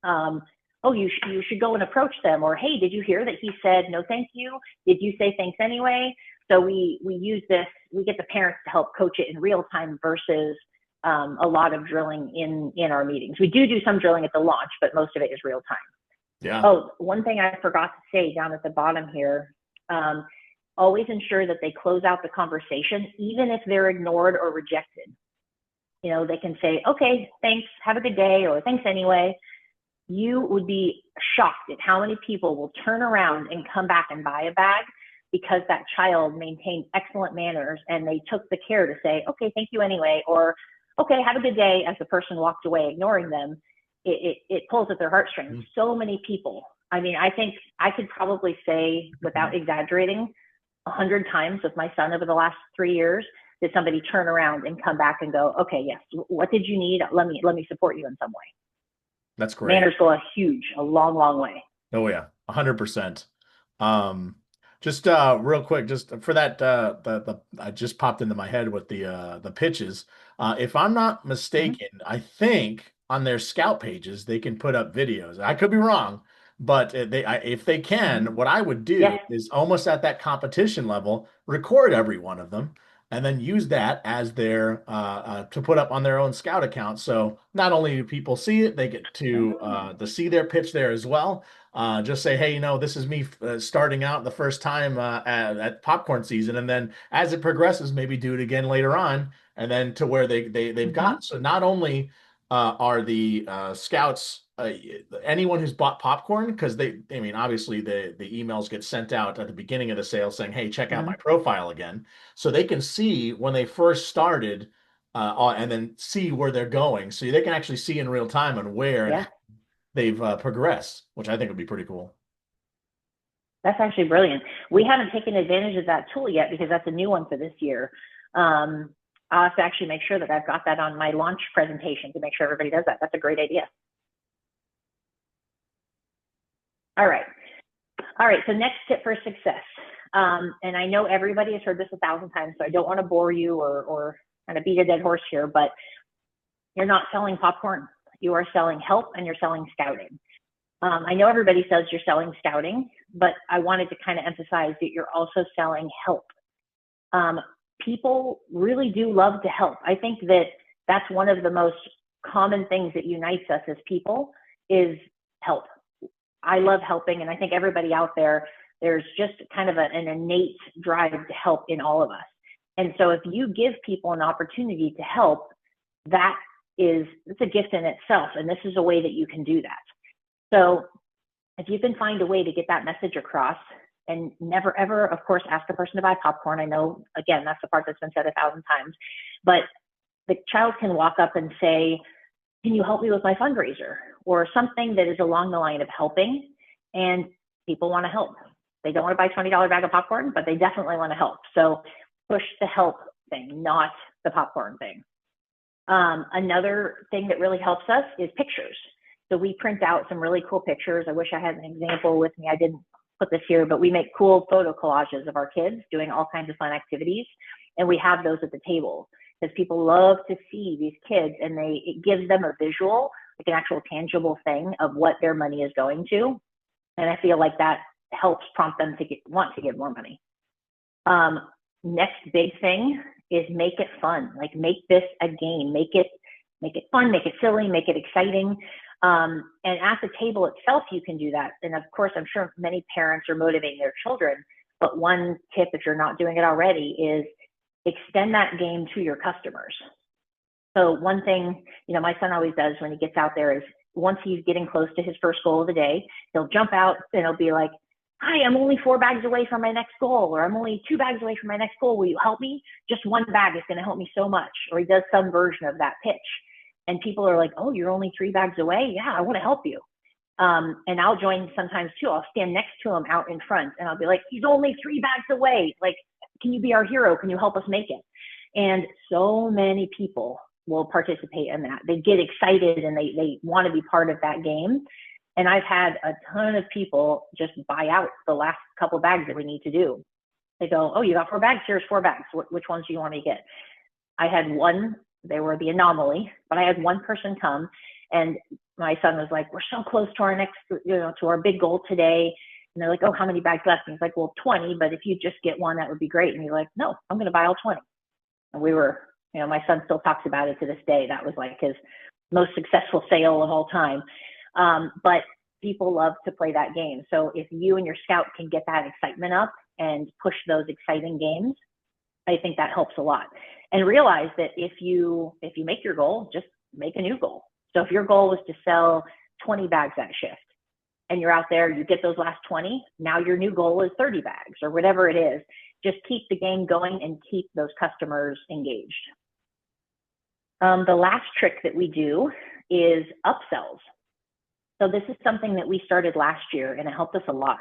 oh, you should go and approach them, or hey, did you hear that he said no thank you? Did you say thanks anyway? So we use this, we get the parents to help coach it in real time versus a lot of drilling in our meetings. We do some drilling at the launch, but most of it is real time. Yeah. Oh, one thing I forgot to say down at the bottom here, always ensure that they close out the conversation, even if they're ignored or rejected. They can say, okay, thanks, have a good day, or thanks anyway. You would be shocked at how many people will turn around and come back and buy a bag because that child maintained excellent manners and they took the care to say, okay, thank you anyway, or okay, have a good day, as the person walked away ignoring them. It pulls at their heartstrings. Mm-hmm. So many people. I mean, I think I could probably say, without exaggerating, 100 times with my son over the last 3 years, did somebody turn around and come back and go, okay, yes, what did you need? Let me support you in some way. That's great. Manners go a long, long way. Oh yeah, 100%. Just real quick, just for that the I just popped into my head with the pitches. If I'm not mistaken, I think on their scout pages they can put up videos. I could be wrong, But if they can, what I would do Yes. is almost at that competition level, record every one of them, and then use that as their to put up on their own Scout account. So not only do people see it, they get to see their pitch there as well. Just say, hey, this is me starting out the first time at popcorn season, and then as it progresses, maybe do it again later on, and then to where they've Mm-hmm. gotten. So not only are the scouts anyone who's bought popcorn, because I mean, obviously the emails get sent out at the beginning of the sale saying, hey, check out Mm-hmm. my profile again, so they can see when they first started, and then see where they're going, so they can actually see in real time and where and how Yeah. they've progressed, which I think would be pretty cool. That's actually brilliant. We haven't taken advantage of that tool yet because that's a new one for this year. I'll have to actually make sure that I've got that on my launch presentation to make sure everybody does that. That's a great idea. All right. All right. So next tip for success. And I know everybody has heard this 1,000 times, so I don't want to bore you or kind of beat a dead horse here, but you're not selling popcorn. You are selling help and you're selling scouting. I know everybody says you're selling scouting, but I wanted to kind of emphasize that you're also selling help. People really do love to help. I think that that's one of the most common things that unites us as people is help. I love helping, and I think everybody out there, there's just kind of an innate drive to help in all of us. And so if you give people an opportunity to help, it's a gift in itself, and this is a way that you can do that. So if you can find a way to get that message across, and never ever, of course, ask the person to buy popcorn. I know, again, that's the part that's been said 1,000 times, but the child can walk up and say, can you help me with my fundraiser? Or something that is along the line of helping, and people want to help. They don't want to buy $20 bag of popcorn, but they definitely want to help. So push the help thing, not the popcorn thing. Another thing that really helps us is pictures. So we print out some really cool pictures. I wish I had an example with me. I didn't put this here, but we make cool photo collages of our kids doing all kinds of fun activities. And we have those at the table because people love to see these kids, and it gives them a visual, like an actual tangible thing of what their money is going to. And I feel like that helps prompt them to want to give more money. Next big thing is make it fun. Like, make this a game. Make it fun, make it silly, make it exciting. And at the table itself, you can do that. And of course, I'm sure many parents are motivating their children, but one tip, if you're not doing it already, is extend that game to your customers. So one thing, my son always does when he gets out there is, once he's getting close to his first goal of the day, he'll jump out and he'll be like, hi, I'm only 4 bags away from my next goal, or I'm only 2 bags away from my next goal. Will you help me? Just 1 bag is going to help me so much. Or he does some version of that pitch. And people are like, oh, you're only 3 bags away? Yeah, I want to help you. And I'll join sometimes too. I'll stand next to him out in front and I'll be like, he's only 3 bags away. Like, can you be our hero? Can you help us make it? And so many people will participate in that. They get excited and they want to be part of that game. And I've had a ton of people just buy out the last couple of bags that we need to do. They go, oh, you got 4 bags? Here's 4 bags. Which ones do you want me to get? I had one, they were the anomaly, but I had one person come and my son was like, we're so close to our next, to our big goal today. And they're like, oh, how many bags left? And he's like, well, 20, but if you just get one, that would be great. And he's like, no, I'm going to buy all 20. And we were, my son still talks about it to this day. That was like his most successful sale of all time. But people love to play that game. So if you and your scout can get that excitement up and push those exciting games, I think that helps a lot. And realize that if you make your goal, just make a new goal. So if your goal was to sell 20 bags that shift and you're out there, you get those last 20, now your new goal is 30 bags or whatever it is. Just keep the game going and keep those customers engaged. The last trick that we do is upsells. So this is something that we started last year and it helped us a lot,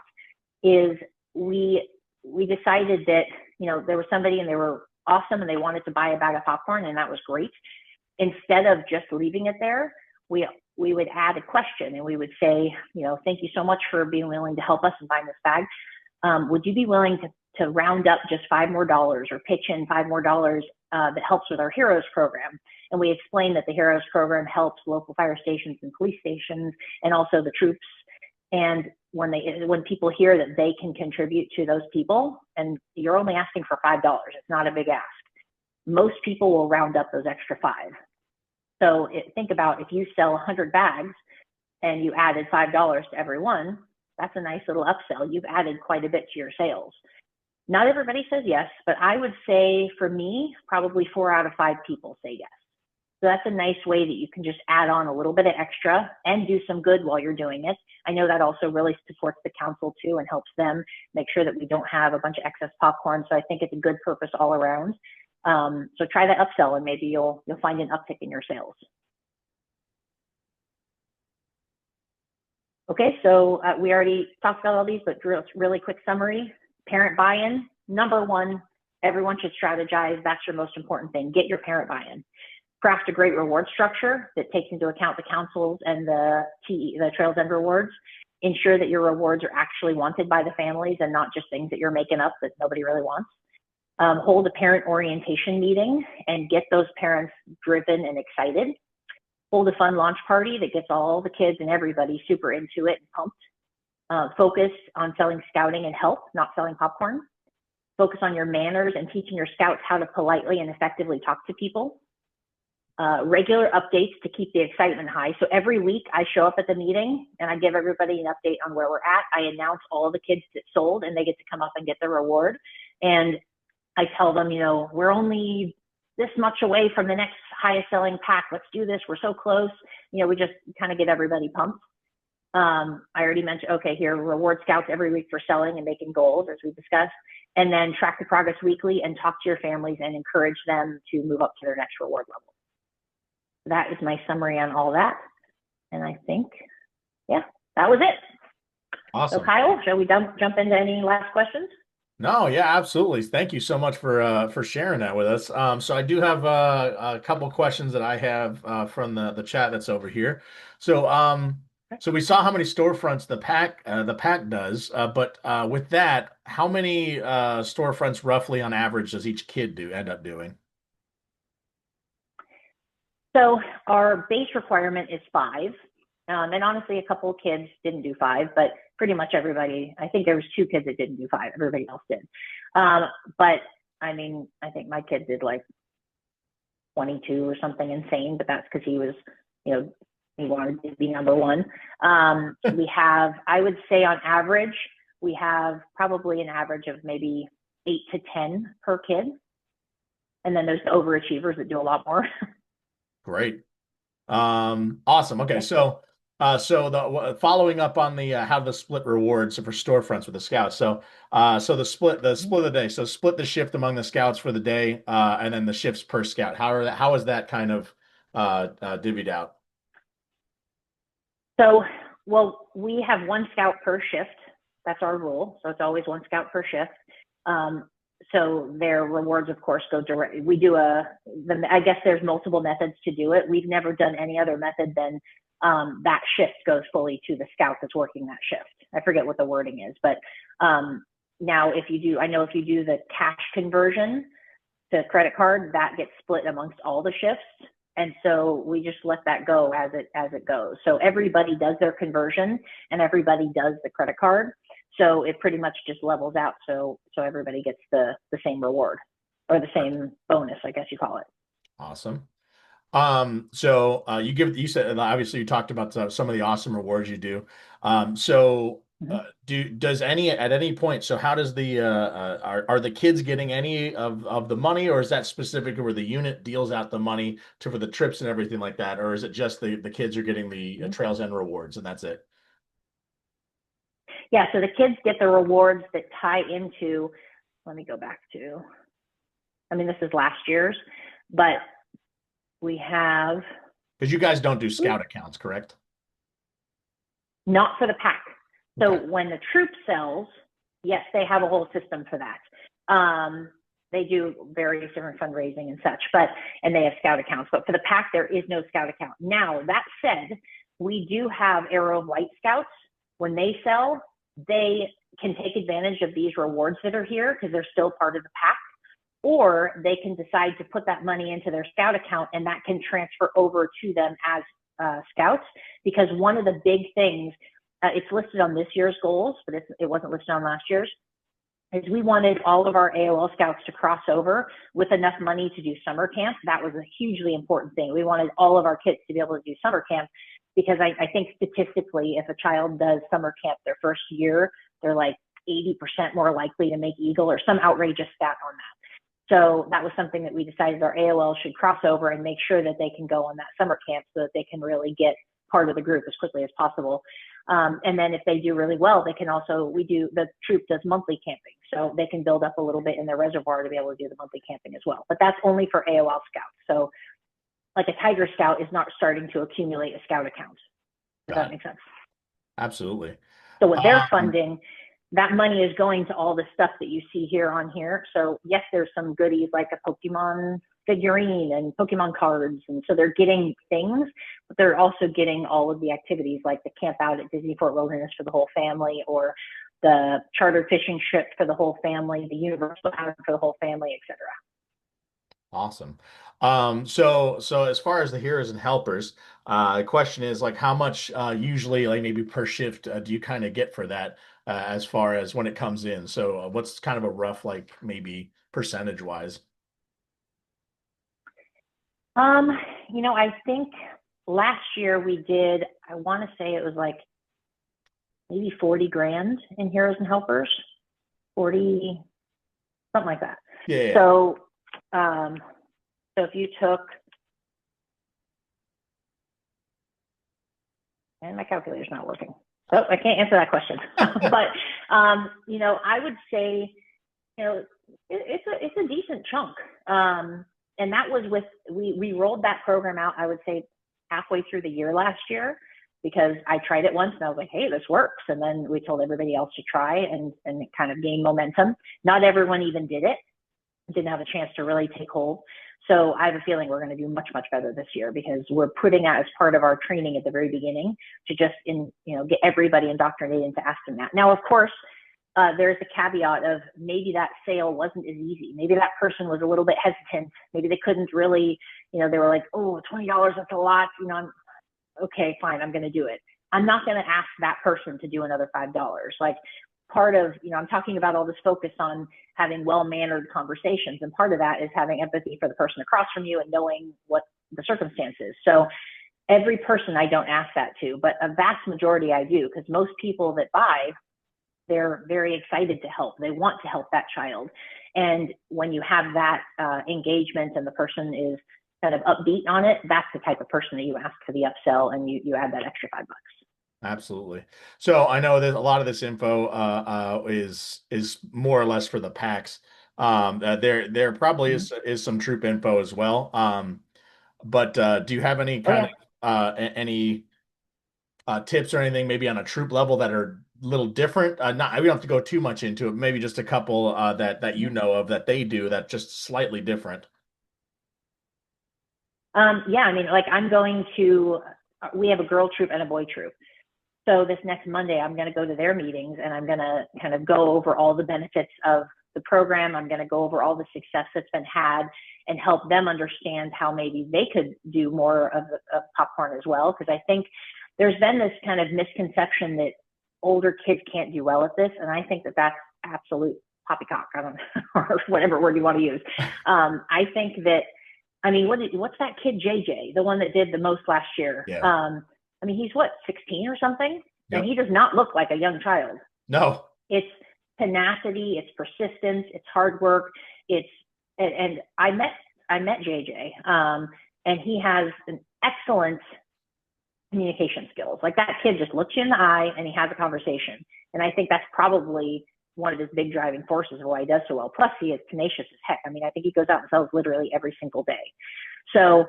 is we decided that, there was somebody and they were awesome and they wanted to buy a bag of popcorn, and that was great. Instead of just leaving it there, we would add a question and we would say, thank you so much for being willing to help us and buying this bag. Would you be willing to round up just $5 more or pitch in $5 more that helps with our Heroes program? And we explained that the Heroes program helps local fire stations and police stations and also the troops And when people hear that they can contribute to those people, and you're only asking for $5, it's not a big ask. Most people will round up those extra 5. So think about if you sell 100 bags and you added $5 to every one, that's a nice little upsell. You've added quite a bit to your sales. Not everybody says yes, but I would say for me, probably 4 out of 5 people say yes. So that's a nice way that you can just add on a little bit of extra and do some good while you're doing it. I know that also really supports the council too and helps them make sure that we don't have a bunch of excess popcorn. So I think it's a good purpose all around. So try that upsell and maybe you'll find an uptick in your sales. Okay, so we already talked about all these, but really quick summary. Parent buy-in, number one, everyone should strategize. That's your most important thing. Get your parent buy-in. Craft a great reward structure that takes into account the councils and the Trails End rewards. Ensure that your rewards are actually wanted by the families and not just things that you're making up that nobody really wants. Hold a parent orientation meeting and get those parents driven and excited. Hold a fun launch party that gets all the kids and everybody super into it and pumped. Focus on selling scouting and help, not selling popcorn. Focus on your manners and teaching your scouts how to politely and effectively talk to people. Regular updates to keep the excitement high. So every week I show up at the meeting and I give everybody an update on where we're at. I announce all the kids that sold and they get to come up and get their reward. And I tell them, we're only this much away from the next highest selling pack. Let's do this. We're so close. We just kind of get everybody pumped. I already mentioned, okay, here, reward scouts every week for selling and making goals, as we discussed, and then track the progress weekly and talk to your families and encourage them to move up to their next reward level. That is my summary on all that. And I think, yeah, that was it. Awesome. So Kyle, shall we jump into any last questions? No, yeah, absolutely. Thank you so much for sharing that with us. So I do have a couple questions that I have from the chat that's over here. So so we saw how many storefronts the pack does, but with that, how many storefronts roughly on average does each kid end up doing? So our base requirement is 5. And honestly, a couple of kids didn't do 5, but pretty much everybody, I think there was 2 kids that didn't do 5. Everybody else did. But I mean, I think my kid did like 22 or something insane, but that's because he was, he wanted to be number one. We have, I would say on average, we have probably an average of maybe 8 to 10 per kid. And then there's the overachievers that do a lot more. Great. Awesome. Okay. So the following up on the how to split rewards for storefronts with the scouts. So the split of the day. So split the shift among the scouts for the day, and then the shifts per scout. How is that kind of divvied out? So, well, we have 1 scout per shift. That's our rule. So it's always 1 scout per shift. So their rewards, of course, go direct. We do I guess there's multiple methods to do it. We've never done any other method than that shift goes fully to the scout that's working that shift. I forget what the wording is, but now if you do the cash conversion to credit card, that gets split amongst all the shifts. And so we just let that go as it goes. So everybody does their conversion and everybody does the credit card. So it pretty much just levels out. So everybody gets the same reward or the same bonus, I guess you call it. Awesome. So you said, obviously you talked about some of the awesome rewards you do. Does at any point, so how does are the kids getting any of the money, or is that specific where the unit deals out the money for the trips and everything like that? Or is it just the kids are getting the Trails End rewards and that's it? Yeah, so the kids get the rewards that tie into, let me go back to, this is last year's, but we have. Because you guys don't do scout accounts, correct? Not for the pack. So Okay. when the troop sells, yes, they have a whole system for that. They do various different fundraising and such, and they have scout accounts, but for the pack, there is no scout account. Now, that said, we do have Arrow of Light Scouts. When they sell, they can take advantage of these rewards that are here because they're still part of the pack, or they can decide to put that money into their scout account and that can transfer over to them as scouts. Because one of the big things it's listed on this year's goals, but it wasn't listed on last year's, is we wanted all of our AOL scouts to cross over with enough money to do summer camp. That was a hugely important thing. We wanted all of our kids to be able to do summer camp because I think statistically, if a child does summer camp their first year, they're like 80% more likely to make Eagle or some outrageous stat on that. So that was something that we decided our AOL should cross over and make sure that they can go on that summer camp so that they can really get part of the group as quickly as possible. And then if they do really well, they can also, the troop does monthly camping. So they can build up a little bit in their reservoir to be able to do the monthly camping as well. But that's only for AOL scouts. So like a Tiger Scout is not starting to accumulate a scout account. Does that make sense? Absolutely. So what they're funding, that money is going to all the stuff that you see here on here. So yes, there's some goodies like a Pokemon figurine and Pokemon cards. And so they're getting things, but they're also getting all of the activities like the camp out at Disney Fort Wilderness for the whole family, or the chartered fishing trip for the whole family, the universal island for the whole family, etc. Awesome. So as far as the heroes and helpers, the question is like how much usually like maybe per shift do you kind of get for that as far as when it comes in? So what's kind of a rough like maybe percentage wise? I think last year we did, I want to say it was like maybe 40 grand in heroes and helpers, 40, something like that. Yeah. So, so if you took, and my calculator's not working, so I can't answer that question. But I would say, it's a decent chunk. And that was we rolled that program out, I would say halfway through the year last year, because I tried it once and I was like, hey, this works. And then we told everybody else to try and it kind of gained momentum. Not everyone even did it, didn't have a chance to really take hold. So I have a feeling we're going to do much, much better this year because we're putting that as part of our training at the very beginning to just get everybody indoctrinated into asking that. Now, of course, there's a caveat of maybe that sale wasn't as easy. Maybe that person was a little bit hesitant. Maybe they couldn't really, they were like, oh, $20, that's a lot. I'm okay, fine, I'm going to do it. I'm not going to ask that person to do another $5. Like part of, I'm talking about all this focus on having well-mannered conversations. And part of that is having empathy for the person across from you and knowing what the circumstances. So every person I don't ask that to, but a vast majority I do, because most people that buy, they're very excited to help. They want to help that child. And when you have that engagement and the person is kind of upbeat on it, that's the type of person that you ask for the upsell and you add that extra $5. Absolutely. So I know that a lot of this info is more or less for the packs. There probably is some troop info as well. But do you have any kind of any tips or anything maybe on a troop level that are a little different? Not we don't have to go too much into it. Maybe just a couple that you know of that they do that just slightly different. Yeah, I mean, like we have a girl troop and a boy troop. So this next Monday, I'm going to go to their meetings and I'm going to kind of go over all the benefits of the program. I'm going to go over all the success that's been had and help them understand how maybe they could do more of popcorn as well. Because I think there's been this kind of misconception that older kids can't do well at this. And I think that that's absolute poppycock. I don't know, or whatever word you want to use. I think that, I mean, what's that kid, JJ, the one that did the most last year? Yeah. I mean, he's what, 16 or something? Yep. And he does not look like a young child. No. It's tenacity, it's persistence, it's hard work. And I met JJ, and he has an excellent communication skills. Like that kid just looks you in the eye and he has a conversation. And I think that's probably one of his big driving forces of why he does so well. Plus he is tenacious as heck. I mean, I think he goes out and sells literally every single day. So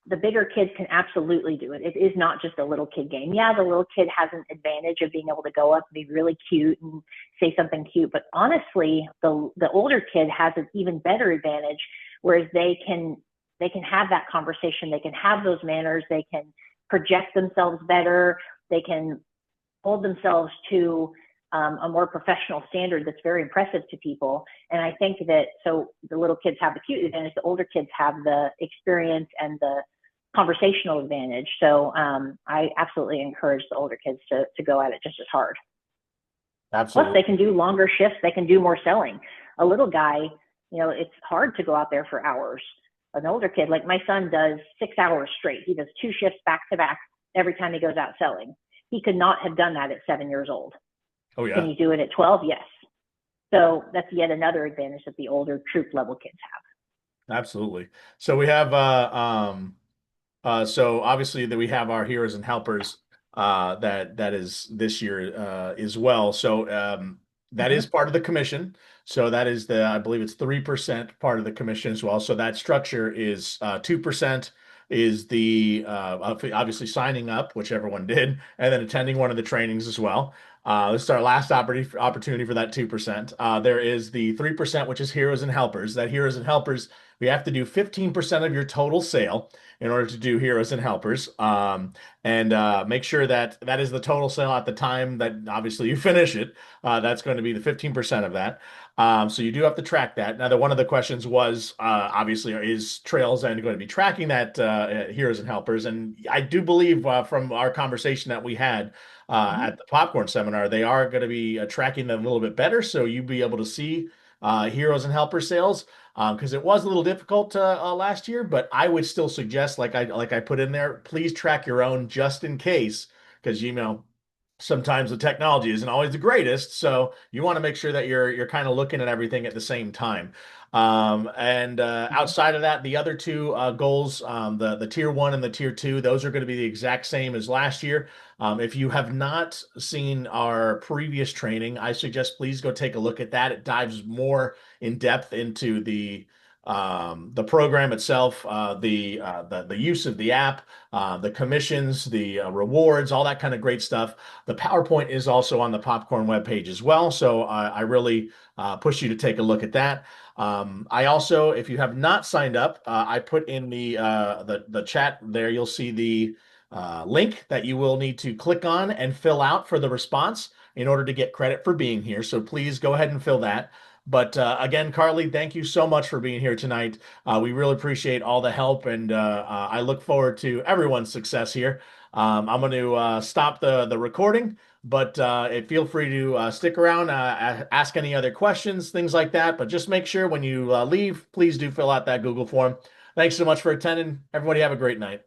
the bigger kids can absolutely do it. It is not just a little kid game. Yeah, the little kid has an advantage of being able to go up and be really cute and say something cute. But honestly, the older kid has an even better advantage, whereas they can have that conversation. They can have those manners. They can project themselves better. They can hold themselves to a more professional standard that's very impressive to people. And I think that, so the little kids have the cute advantage, the older kids have the experience and the conversational advantage. So I absolutely encourage the older kids to go at it just as hard. Plus, Absolutely. they can do longer shifts. They can do more selling. A little guy, it's hard to go out there for hours. An older kid, like my son, does 6 hours straight. He does two shifts back to back every time he goes out selling. He could not have done that at 7 years old. Oh Can yeah, he do it at 12? Yes. So that's yet another advantage that the older troop level kids absolutely. So we have so obviously that we have our heroes and helpers that is this year as well. So have. that is part of the commission. So that is I believe it's 3% part of the commission as well. So that structure is 2% is the obviously signing up, which everyone did, and then attending one of the trainings as well. This is our last opportunity for that 2%. There is the 3%, which is heroes and helpers. That heroes and helpers, we have to do 15% of your total sale in order to do heroes and helpers. And make sure that that is the total sale at the time that obviously you finish it. That's going to be the 15% of that. So you do have to track that. Now, one of the questions was obviously, is Trails End going to be tracking that heroes and helpers? And I do believe from our conversation that we had Mm-hmm. at the popcorn seminar, they are going to be tracking them a little bit better. So you'll be able to see heroes and helper sales because it was a little difficult last year, but I would still suggest, like I put in there, please track your own just in case, because sometimes the technology isn't always the greatest, so you want to make sure that you're kind of looking at everything at the same time. And Mm-hmm. outside of that, the other two goals, the tier one and the tier two, those are going to be the exact same as last year. If you have not seen our previous training, I suggest please go take a look at that. It dives more in depth into the program itself, the use of the app, the commissions, the rewards, all that kind of great stuff. The PowerPoint is also on the Popcorn webpage as well, so I really push you to take a look at that. I also, if you have not signed up, I put in the chat there. You'll see the link that you will need to click on and fill out for the response in order to get credit for being here. So please go ahead and fill that. But again, Carly, thank you so much for being here tonight. We really appreciate all the help, and I look forward to everyone's success here. I'm going to stop the recording, but feel free to stick around, ask any other questions, things like that. But just make sure when you leave, please do fill out that Google form. Thanks so much for attending. Everybody have a great night.